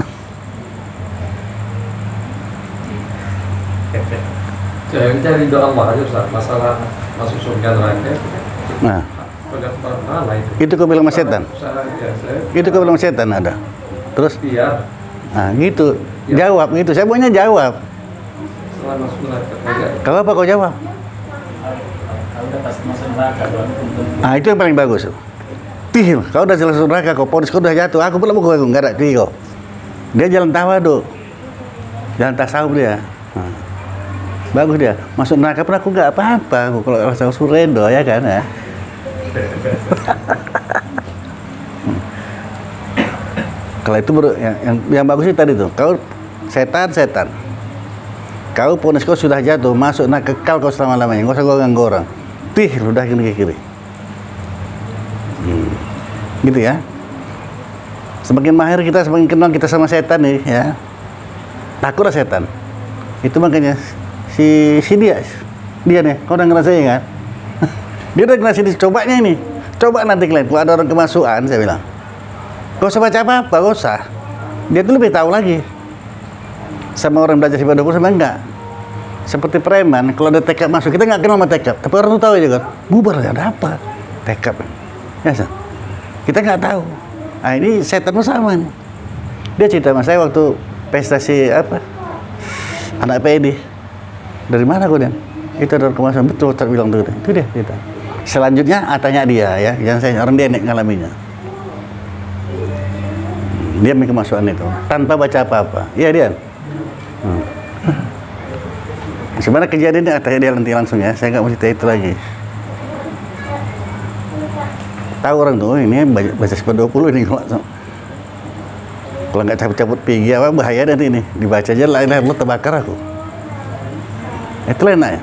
Saya cari doa Allah aja Ustaz, masalah masuk surga neraka. Nah, Mana itu kau bilang sama setan. Itu kau bilang sama setan ada. Terus? Iya. Nah, gitu. Jawab gitu. Saya maunya jawab. Setelah masuk neraka. Kau apa kau jawab? Ah, itu yang paling bagus. Pih, kau udah selesai neraka, kau ponis kau udah jatuh. Aku pula mau kau nggak ada kau. Dia jalan tawadu, jalan tasawuf dia. Nah, bagus dia. Masuk neraka pun aku nggak apa-apa. Aku kalau rasa surendo ya kan ya. Kalau itu yang bagus itu tadi tuh. Kau setan. Kau ponis kau sudah jatuh, masuk kekal kau selama-lamanya. Nggak usah kau ganggu orang. Pih, udah kiri. Gitu ya. Semakin mahir kita, semakin kenal kita sama setan nih ya. Takutlah setan. Itu makanya si dia nih, kau udah ngerasain kan? Dia udah ngerasain cobanya ini. Coba nanti kalian, kalau ada orang kemasukan, saya bilang. Gak usah baca apa-apa, gak usah. Dia tuh lebih tahu lagi. Sama orang belajar sifat 20 sama enggak. Seperti preman, kalau ada tekap masuk, kita nggak kenal sama tekap. Tapi orang tuh tahu aja kan, bubar ada apa? Tekap. Ya, so? Kita nggak tahu. Nah ini setan sama nih. Dia cerita sama saya waktu pestasi apa? Anak PED. Dari mana kau dan? Itu ada kemasan betul, terbilang tuh. Itu dia cerita. Selanjutnya tanya dia ya, jangan saya orang dia nek ngalaminya. Dia kemasukan itu tanpa baca apa-apa. Iya dia. Sebenarnya kejadiannya tanya dia nanti langsung ya. Saya nggak mau cerita itu lagi. Tahu orang tuh ini baca sekitar 20 ini kalau Kalau nggak cabut-cabut pergi apa bahaya nanti ini. Dibaca aja la ilaha illallah terbakar aku. Itu enak ya.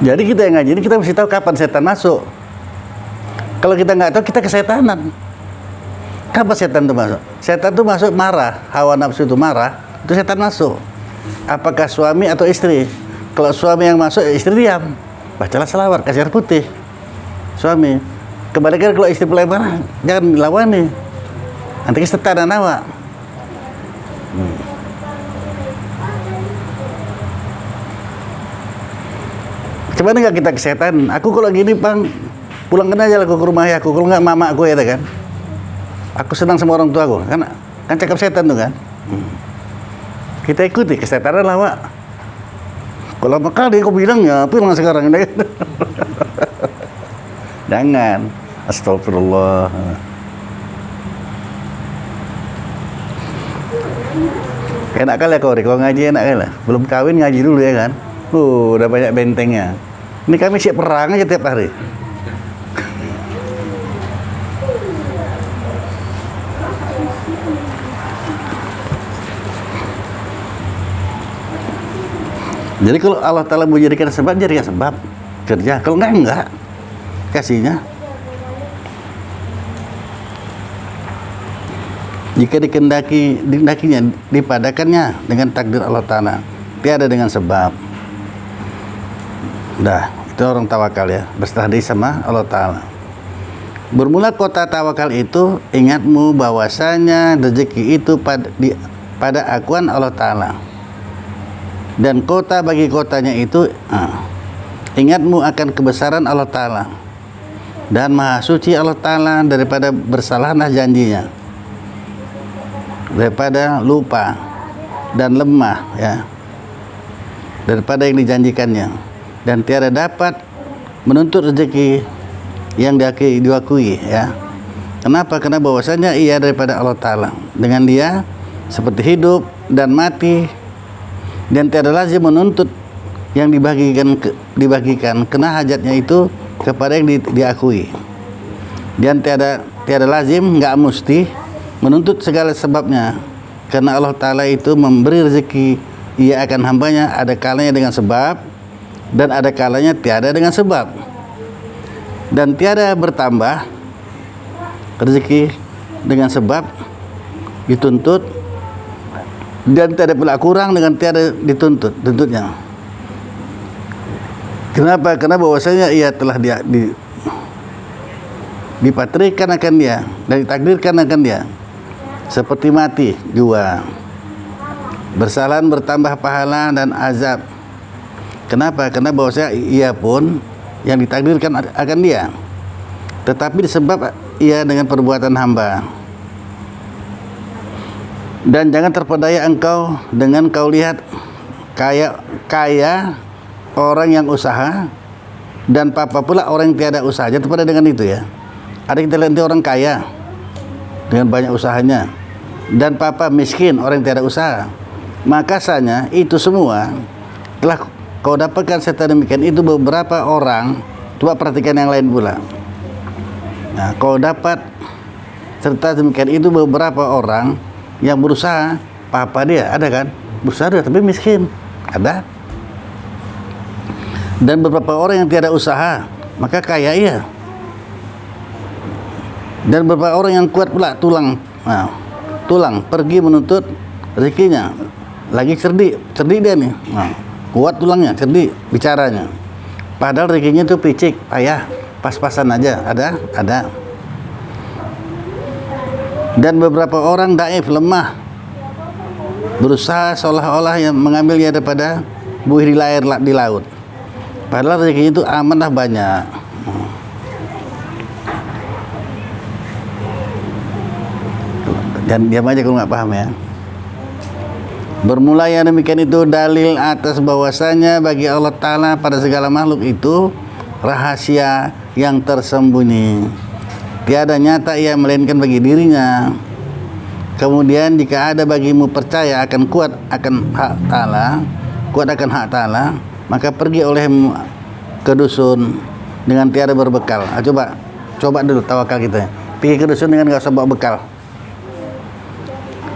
Jadi kita yang ngaji ini kita mesti tahu kapan setan masuk. Kalau kita nggak tahu kita kesetanan. Kapan setan itu masuk? Setan itu masuk marah, hawa nafsu itu marah, itu setan masuk. Apakah suami atau istri? Kalau suami yang masuk, istri diam. Bacalah selawat, kasih air putih. Suami. Kebalikan kalau istri mulai marah, jangan dilawani. Nanti kesetanan awak. Cuman nggak kita kesehatan. Aku kalau gini bang, pulangkan aja aku ke rumah ya aku. Kalau nggak mama aku ya kan. Aku senang sama orang tua aku. Kan cakap setan tuh kan. Kita ikuti kesehatan lah Pak. Kalau kali aku bilang ya pulang sekarang ini. Jangan. Astagfirullah. Enak kali ya kau ngaji enak kali lah. Belum kawin ngaji dulu ya kan. Udah banyak bentengnya. Ini kami siap perang aja tiap hari. Jadi kalau Allah Ta'ala mau jadikan sebab, jadikan sebab kerja. Kalau enggak kasihnya. Jika dikendakinya, dipadakannya dengan takdir Allah Ta'ala, tiada dengan sebab. Dah, itu orang tawakal ya, berserah diri sama Allah Ta'ala. Bermula kota tawakal itu, ingatmu bahwasanya rezeki itu pada akuan Allah Ta'ala. Dan kota bagi kotanya itu, ingatmu akan kebesaran Allah Ta'ala. Dan maha suci Allah Ta'ala daripada bersalahnya janjinya. Daripada lupa dan lemah ya. Daripada yang dijanjikannya. Dan tiada dapat menuntut rezeki yang diakui ya. Kenapa? Karena bahwasanya ia daripada Allah Ta'ala. Dengan dia seperti hidup dan mati, dan tiada lazim menuntut yang dibagikan kena hajatnya itu kepada yang diakui. Dan tiada lazim, nggak mesti menuntut segala sebabnya, karena Allah Ta'ala itu memberi rezeki ia akan hambanya, ada kalanya dengan sebab dan ada kalanya tiada dengan sebab, dan tiada bertambah rezeki dengan sebab dituntut, dan tiada pula kurang dengan tiada tuntutnya. Kenapa? Karena bahwasanya ia telah dipatrikan akan dia dan ditakdirkan akan dia seperti mati jua, bersalahan bertambah pahala dan azab. Kenapa? Karena bahwasanya ia pun yang ditakdirkan akan dia, tetapi disebab ia dengan perbuatan hamba. Dan jangan terpedaya engkau dengan kau lihat kaya orang yang usaha, dan papa pula orang yang tiada usaha. Jangan terpedaya dengan itu ya. Ada kita lihat orang kaya dengan banyak usahanya, dan papa miskin orang yang tiada usaha. Maka sanya itu semua telah kau dapatkan serta demikian itu beberapa orang. Coba perhatikan yang lain pula. Nah, kau dapat serta demikian itu beberapa orang yang berusaha. Papa dia ada kan, berusaha dia tapi miskin ada. Dan beberapa orang yang tiada usaha maka kaya ia. Dan beberapa orang yang kuat pula tulang pergi menuntut rezekinya. Lagi cerdik dia nih. Kuat tulangnya, cerdik bicaranya. Padahal rezekinya itu picik, payah, pas-pasan aja, ada. Dan beberapa orang daif, lemah, berusaha seolah-olah yang mengambilnya daripada buih di laut. Padahal rezekinya itu amanah banyak. Dan diam aja kalau nggak paham ya. Bermula yang demikian itu dalil atas bahwasanya bagi Allah Ta'ala pada segala makhluk itu rahasia yang tersembunyi, tiada nyata ia melainkan bagi dirinya. Kemudian jika ada bagimu percaya akan kuat akan hak Ta'ala, maka pergi olehmu ke dusun dengan tiada berbekal. Coba dulu tawakal kita. Pergi ke dusun dengan nggak usah bawa bekal.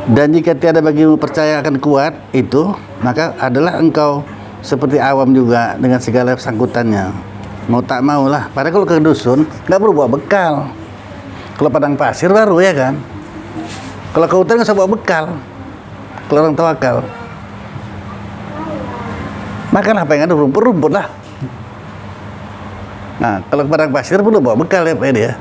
Dan jika tiada bagimu percaya akan kuat itu, maka adalah engkau seperti awam juga dengan segala sangkutannya. Mau tak mau lah. Padahal kalau ke dusun nggak perlu bawa bekal. Kalau padang pasir baru ya kan. Kalau ke hutan nggak usah bawa bekal. Kalau orang tawakal, makan apa yang ada, rumput-rumput lah. Nah, kalau ke padang pasir perlu bawa bekal ya Pak Edi ya.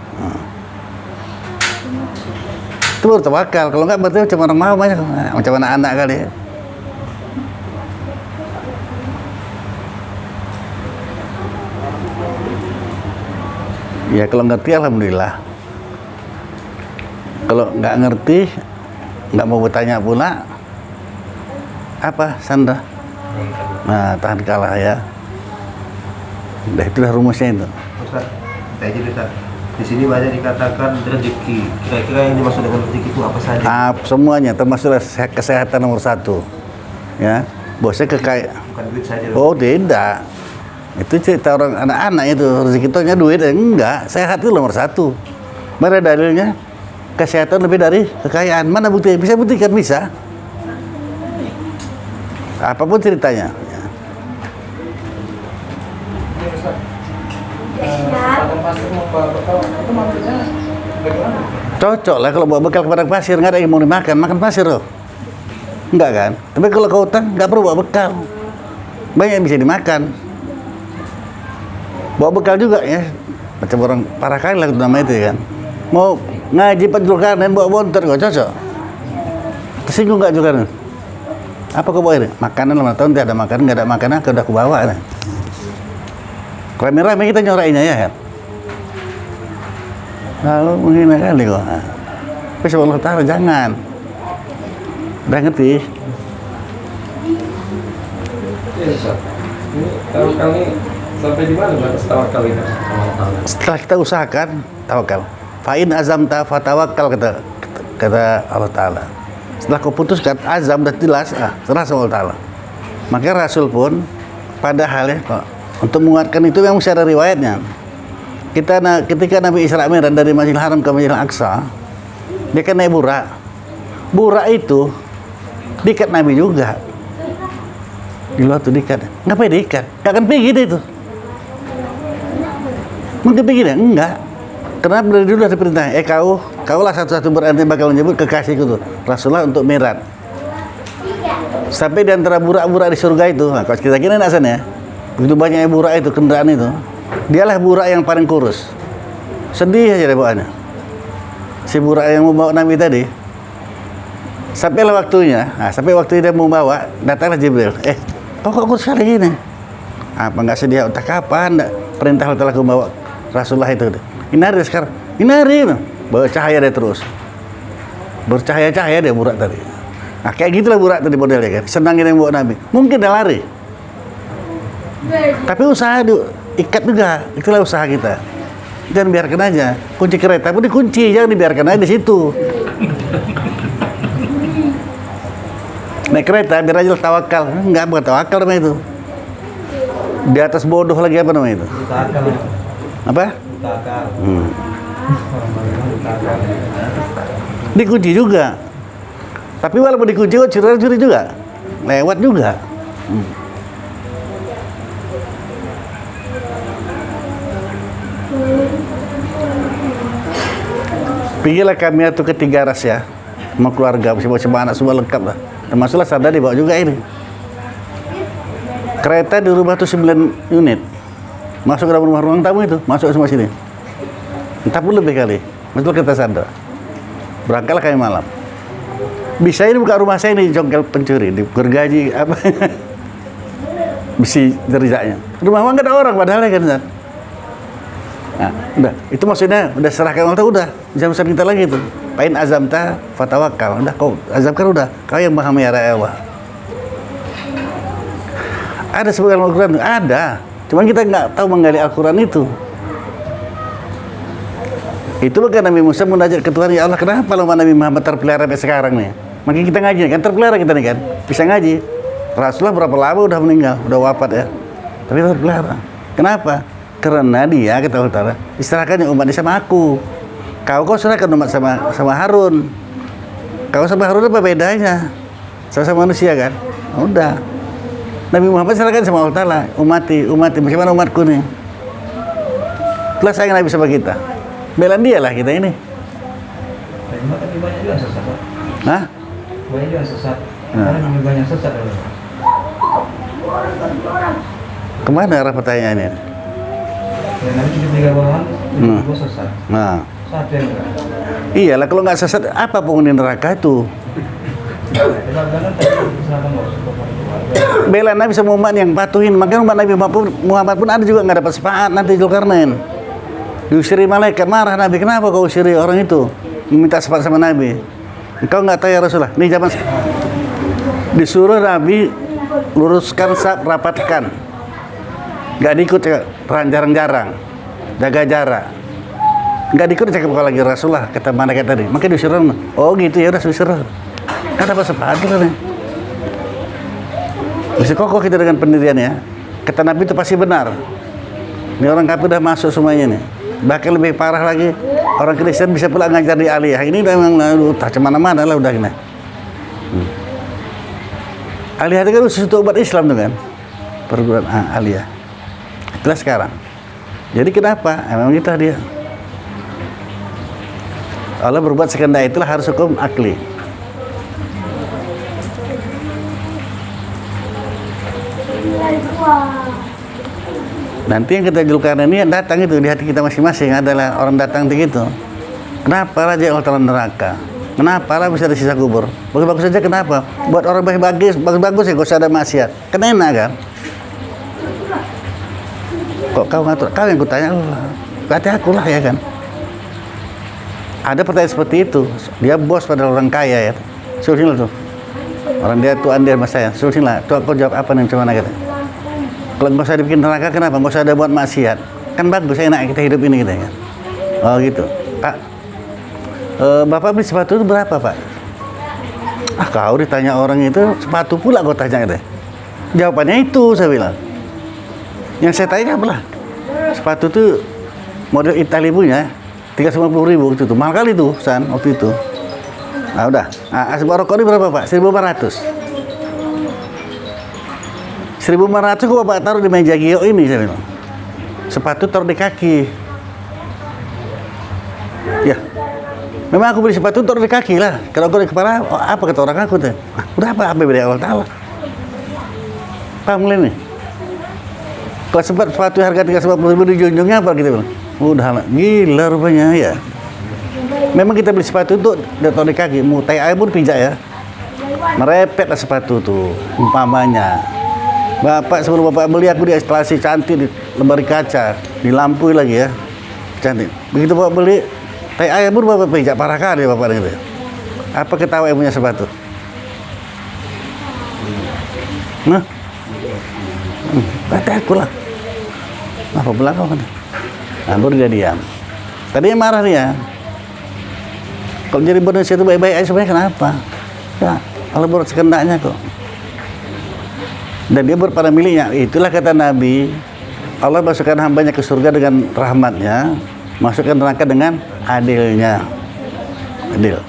Itu baru tawakal. Kalau nggak berarti macam orang mau banyak, macam anak-anak kali ya. Ya kalau ngerti alhamdulillah. Kalau nggak ngerti, nggak mau bertanya pula, apa Sandra? Nah, tahan kalah ya. Udah itulah rumusnya itu. Ustaz, saya jadi Ustaz. Di sini banyak dikatakan rezeki. Kira-kira yang dimaksud dengan rezeki itu apa saja? Semuanya, termasuk kesehatan nomor 1. Ya, bosnya kekayaan. Bukan duit saja. Oh tidak, itu cerita orang anak-anak itu rezeki itu hanya duit, enggak. Sehat itu nomor 1. Mana dalilnya? Kesehatan lebih dari kekayaan. Mana bukti? Bisa buktikan, bisa. Apapun ceritanya. Cocok lah kalau bawa bekal ke padang pasir, nggak ada yang mau dimakan, makan pasir loh. Enggak kan? Tapi kalau ke hutan nggak perlu bawa bekal, banyak yang bisa dimakan. Bawa bekal juga ya, macam orang parah kali lah nama itu ya kan. Mau ngaji Pak Zulkarnain bawa bontor nggak cocok. Tersinggung nggak Zulkarnain? Apa kau bawa ini? Makanan 5 tahun tidak ada makanan, nggak ada makanan, udah aku bawa. Nah. Rame-rame kita nyorainya ya kan. Lalu menghina kali kok. Tapi Allah Ta'ala jangan. Udah ngerti? Iya Ustaz. Ini tawakal ini sampai di mana batas tawakal ini? Setelah kita usahakan, tawakal. Fa'in azamta fatawakkal kata Allah Ta'ala. Setelah kau putuskan azam dan jelas, serah sama Allah Ta'ala. Maka Rasul pun padahal ya kok, untuk menguatkan itu memang ada riwayatnya. Ketika Nabi Isra Mi'raj dari Masjidil Haram ke Masjidil Aqsa, dia kan naik burak. Burak itu diikat Nabi juga. Di luar tuh diikat. Ngapain diikat? Nggak akan pergi deh itu. Mungkin pergi deh? Enggak. Karena dari dulu ada perintah. Kaulah satu-satu berarti bakal menyebut kekasihku tuh Rasulullah untuk Mi'raj. Sampai di antara burak-burak di surga itu, nah, kalau kita kira nasan ya, begitu banyaknya burak itu, kendaraan itu, dialah burak yang paling kurus. Sedih aja deh bawaannya. Si burak yang membawa Nabi tadi, sampailah waktunya, sampai waktu dia mau bawa, datanglah Jibril. Kok kurus sekali gini? Apa nggak sedia? Entah kapan, perintah Allah telah membawa Rasulullah itu. Ini hari sekarang, ini hari ini, bawa cahaya dia terus. Bercahaya-cahaya dia burak tadi. Nah, kayak gitulah burak tadi modelnya kan. Senangin yang bawa Nabi. Mungkin dia lari. Tapi usaha ikat juga. Itulah usaha kita. Jangan biarkan aja. Kunci kereta pun dikunci, jangan dibiarkan aja di situ. Naik kereta biar aja tawakal. Enggak, bukan tawakal namanya itu. Di atas bodoh lagi apa namanya itu? Apa? Dikunci juga. Tapi walaupun dikunci, curi juga. Lewat juga. Pergilah kami itu ke Tigaras ya, sama keluarga, semua anak semua lengkap lah. Termasuklah Sandra dibawa juga ini. Kereta di rumah tuh 9 unit. Masuk ke dalam rumah ruang tamu itu, masuk semua sini. Entah pun lebih kali. Betul kata Sandra. Berangkatlah kami malam. Bisa ini buka rumah saya ini jongkel pencuri, digergaji apa? Besi jerizaknya. Rumah uang nggak ada orang padahal ya kan. Nah, udah, itu maksudnya udah serahkan Allah, udah jangan usah kita lagi itu. Pain azamta fatawakal, udah kau azamkan udah, kau yang maha melihara Allah. Ada sebagian Al-Quran, ada, cuman kita nggak tahu menggali Al-Quran itu. Itu bukan Nabi Musa munajat ke Tuhan, ya Allah kenapa lama Nabi Muhammad terpelihara sampai sekarang nih? Makin kita ngaji kan terpelihara kita nih kan, bisa ngaji. Rasulullah berapa lama udah meninggal, udah wafat ya, tapi terpelihara. Kenapa? Karena dia kata Allah, diserahkannya umat sama aku. Kau serahkan umat sama Harun. Kau sama Harun apa bedanya? Sama-sama manusia kan? Udah. Nabi Muhammad serahkan sama Allah Ta'ala. Umati, bagaimana umatku nih? Itulah sayang Nabi sama kita. Belan dia lah kita ini. Tapi banyak juga yang sesat, Pak. Hah? Banyak juga yang sesat. Nah. Karena lebih banyak sesat. Kemana arah pertanyaannya? Ya, nanti 73 golongan itu sesat. Nah, Satu yang enggak. iyalah kalau nggak sesat, apa penghuni neraka itu? Jangan tadi misalkan nggak usah keluarga. Bela Nabi sama umat yang patuhin. Makanya umat Nabi Muhammad pun ada juga nggak dapat syafaat nanti Zulkarnain. Diusiri malaikat, marah Nabi, kenapa kau usiri orang itu? Minta syafaat sama Nabi. Engkau nggak tahu ya Rasulullah. Ini zaman disuruh Nabi luruskan saf, rapatkan. Nggak diikut, jarang-jarang, jaga jarak. Nggak diikut cakap kau lagi Rasulullah, kata malaikat tadi. Makanya disuruh, oh gitu ya udah disuruh. Kan dapat syafaat kan nih. Mesti kokoh kita dengan pendiriannya. Kata Nabi itu pasti benar. Ini orang kafir udah masuk semuanya nih. Bahkan lebih parah lagi, orang Kristen bisa pula ngajar di aliyah. Ini udah memang tak cemana-mana lah udah gini. Aliyah itu kan sesuatu umat Islam tuh kan, perguruan aliyah. Itulah sekarang. Jadi kenapa? Memang itu dia. Allah berbuat sekehendak itulah harus hukum akli. Nanti yang kita Zulkarnain ini datang itu di hati kita masing-masing adalah orang datang begitu. Kenapa Raja Allah Ta'ala neraka? Kenapa lah bisa ada sisa kubur? Bagus-bagus saja kenapa? Buat orang bagus-bagus ya gak usah ada maksiat. Kan enak kan? Kok kau ngatur? Kau yang kutanya, berarti aku lah ya kan? Ada pertanyaan seperti itu. Dia bos pada orang kaya ya. Suruh tuh. Orang dia tuan dia sama saya. Suruh lah. Tuh aku jawab apa nih macam mana kata? Kalau nggak usah dibikin neraka kenapa? Nggak usah ada buat maksiat. Kan bagus, enak kita hidup ini kita kan. Oh gitu. Pak, Bapak beli sepatu itu berapa Pak? Ah kau ditanya orang itu sepatu pula kau tanya gitu. Jawabannya itu saya bilang. Yang saya tanya apalah? Sepatu itu model Italia punya 350.000 itu tuh. Mahal kali tuh San waktu itu. Nah udah. Nah, asbak rokok ini berapa Pak? 1.400. 1.500 kok Bapak taruh di meja Gio ini saya bilang. Sepatu taruh di kaki. Ya. Memang aku beli sepatu taruh di kaki lah. Kalau aku di kepala, oh, apa kata orang aku tuh? Udah apa beda Allah Ta'ala? Paham ini? Kalau sempat sepatu harga 350.000 dijunjungnya apa kita bilang? Udah gila rupanya ya. Memang kita beli sepatu itu taruh di kaki. Mutai air pun pijak ya. Merepet lah sepatu tuh umpamanya. Bapak sebelum Bapak beli aku di instalasi cantik di lemari kaca, dilampui lagi ya, cantik. Begitu Bapak beli, tai ayam pun Bapak pijak parah kali Bapak gitu. Apa ketawa yang punya sepatu? Nah, kata aku lah. Apa belakang kan? Nah, baru dia diam. Tadinya marah dia. Kalau jadi manusia itu baik-baik aja sebenarnya kenapa? Ya, Allah buat sekendaknya kok. Dan dia berpada miliknya. Itulah kata Nabi, Allah masukkan hambanya ke surga dengan rahmatnya, masukkan neraka dengan adilnya. Adil.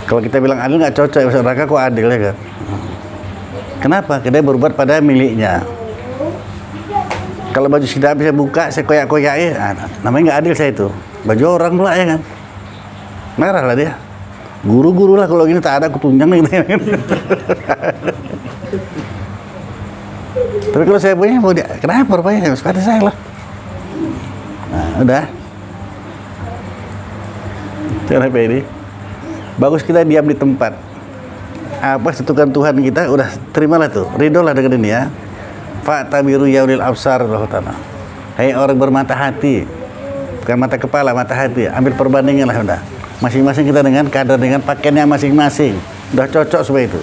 Kalau kita bilang adil nggak cocok, masuk neraka kok adil ya kan? Kenapa? Karena dia berbuat pada miliknya. Kalau baju kita bisa buka, saya koyak-koyak ya, namanya nggak adil saya itu. Baju orang pula ya kan? Marah lah dia. Guru-guru lah kalau gini tak ada aku tunjang gitu. Tapi kalau saya punya mau dia, kenapa rupanya? Sekali saya lah. Nah, udah. Kenapa ini? Bagus kita diam di tempat. Apa setukan Tuhan kita, udah terimalah tuh. Ridolah dengan ini ya. Fa'tabiru ya ulil absar Allah Ta'ala. Hai orang bermata hati. Bukan mata kepala, mata hati. Ambil perbandingan lah udah. Masing-masing kita dengan kadar dengan pakaiannya masing-masing. Udah cocok supaya itu.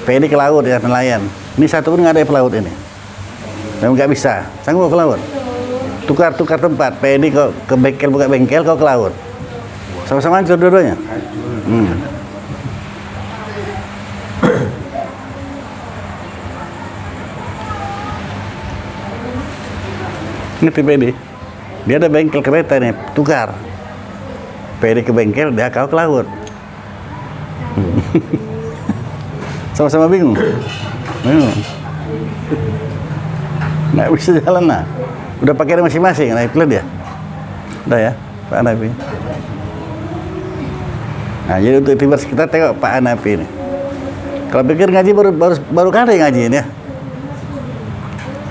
PD ke laut ya nelayan. Ini satu pun nggak ada pelaut ini. Memang nggak bisa. Sanggup ke laut. Tukar tempat. PD ke bengkel buka bengkel, kau ke laut. Sama-sama hancur dua-duanya. Ngerti PD? Dia ada bengkel kereta nih, tukar. PD ke bengkel, dia kau ke laut. Sama-sama bingung. Nggak bisa jalan lah. Udah pakai masing-masing, nah itulah dia. Udah ya, Pak Hanafi. Nah, jadi untuk itibar kita tengok Pak Hanafi ini. Kalau pikir ngaji baru kali ngaji ini ya.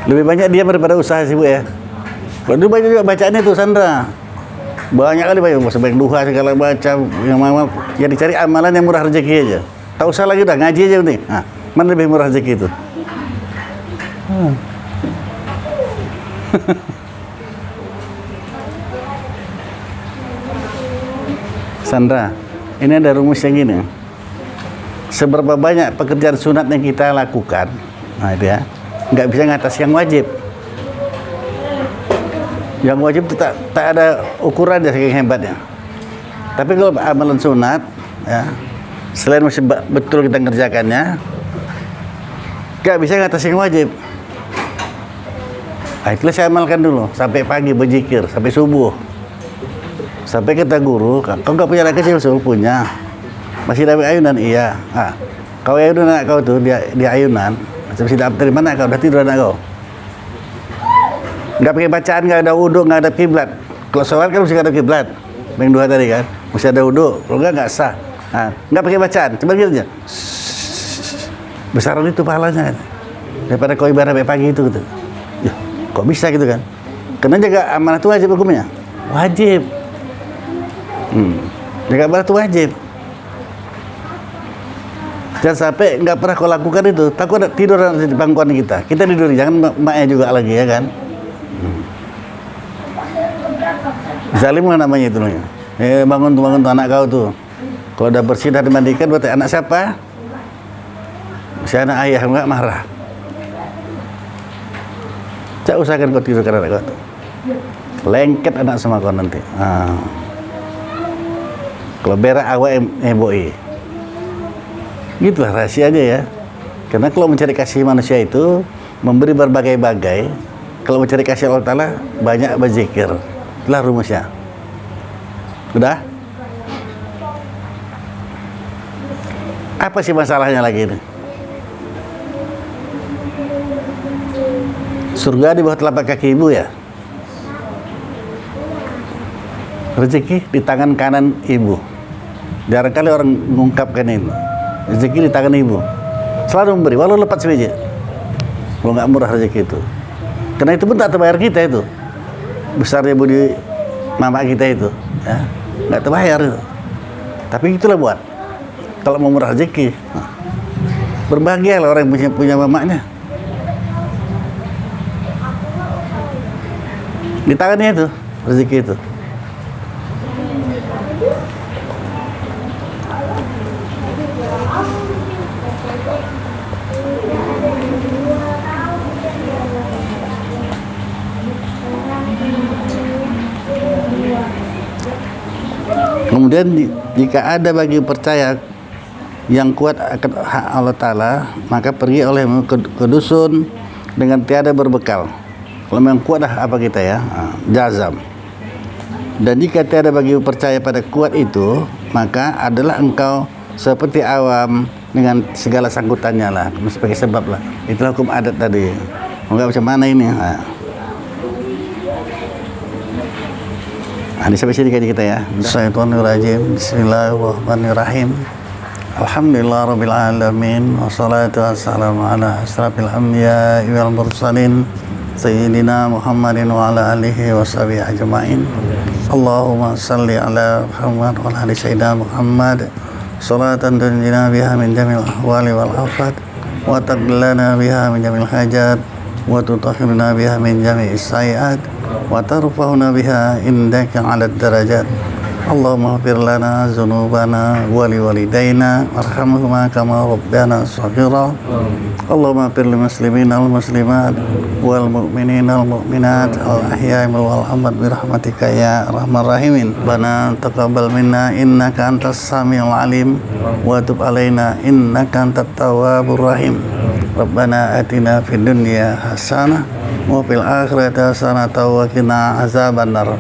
Lebih banyak dia daripada usaha sibuk ya. Kalau dulu banyak juga bacaan itu Sandra. Banyak kali banyak sebaik duha segala baca yang mama yang dicari amalan yang murah rezeki aja. Tak usah lagi dah ngaji aja nih. Nah, mana lebih murah rezeki itu? Sandra, ini ada rumus yang gini. Seberapa banyak pekerjaan sunat yang kita lakukan, nah itu ya, nggak bisa ngatasi yang wajib. Yang wajib itu tak ada ukuran ya saking hebatnya. Tapi kalau amalan sunat, ya, selain masih betul kita ngerjakannya, nggak bisa ngatasi yang wajib. Nah, itulah saya amalkan dulu sampai pagi berzikir sampai subuh. Sampai kata guru, kau nggak punya anak kecil, suruh punya. Masih dapat ayunan, iya. Ah, kau ayunan anak kau tuh, dia ayunan. Masih dapat dari mana kau? Udah tidur anak kau. Nggak pakai bacaan, nggak ada wudhu, nggak ada kiblat. Kalau sholat kan mesti ada kiblat. Yang dua tadi kan, mesti ada wudhu. Kalau nggak sah. Nah, nggak pakai bacaan, coba gitu aja. Besaran itu pahalanya. Daripada kau ibadah sampai pagi itu gitu. Ya, kok bisa gitu kan? Karena jaga amanah itu wajib hukumnya. Wajib. Jaga amanah itu wajib. Jangan sampai nggak pernah kau lakukan itu. Takut tidur di pangkuan kita. Kita tidur, jangan maknya juga lagi ya kan. Zalim kan namanya itu. Bangun tuh anak kau tuh. Kalau udah bersih dah dimandikan, berarti anak siapa? Si anak ayah, nggak marah. Cak usahakan kau tidurkan anak kau tuh. Lengket anak sama kau nanti. Kalau berak awak boi. Gitulah rahasianya ya. Karena kalau mencari kasih manusia itu memberi berbagai-bagai. Kalau mencari kasih Allah Ta'ala banyak berzikir. Itulah rumusnya. Udah? Apa sih masalahnya lagi ini? Surga di bawah telapak kaki ibu ya. Rezeki di tangan kanan ibu. Jarang kali orang mengungkapkan ini. Rezeki di tangan ibu. Selalu memberi, walau lepas saja. Kalau nggak murah rezeki itu. Karena itu pun tak terbayar kita itu. Besarnya budi mama kita itu. Ya, nggak terbayar itu. Tapi itulah buat. Kalau mau murah rezeki, berbahagialah orang yang punya mamanya. Di tangannya itu, rezeki itu. Kemudian jika ada bagi percaya yang kuat akan hak Allah Ta'ala, maka pergi olehmu ke dusun dengan tiada berbekal. Kalau memang kuat dah apa kita ya, jazam. Dan jika tiada bagi percaya pada kuat itu, maka adalah engkau seperti awam dengan segala sangkutannya lah, sebagai sebab lah. Itulah hukum adat tadi. Enggak macam mana ini. Sampai sini kaji kita ya. Bismillahirrahmanirrahim. Bismillahirrahmanirrahim. Alhamdulillah rabbil alamin. Wassalatu wassalamu ala asrafil anbiya wal mursalin sayyidina Muhammadin wa ala alihi wa sahbihi ajma'in. Allahumma salli ala Muhammad wa ala ali sayyidina Muhammad salatan tunjina biha min jamil ahwali wal afat wa taqlana biha min jamil hajat wa tutahhiruna biha min jami'is sayiat wa tarfa'una biha indaka 'ala darajat. Allahumma ighfir lana dzunubana wa liwalidayna warhamhuma kama rabbayana shaghira. Allahumma ighfir lil muslimina wal muslimat wal mu'minina wal mu'minat al ahya'i wal amwat bi rahmatika ya arhamar rahimin. Rabbana taqabbal minna innaka antas samiul alim wa tub alaina innaka antat tawwabur rahim. Rabbana atina fid dunya hasanah wa fil akhirati hasanatan wa qina azabannar.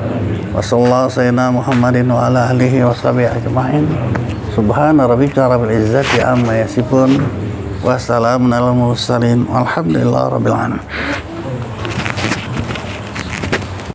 Wa sallallahu sayyidina Muhammadin wa ala alihi wa sahbihi ajma'in. Subhana rabbika rabbil izzati amma yasifun wa salamun alal mursalin walhamdulillahi rabbil alamin.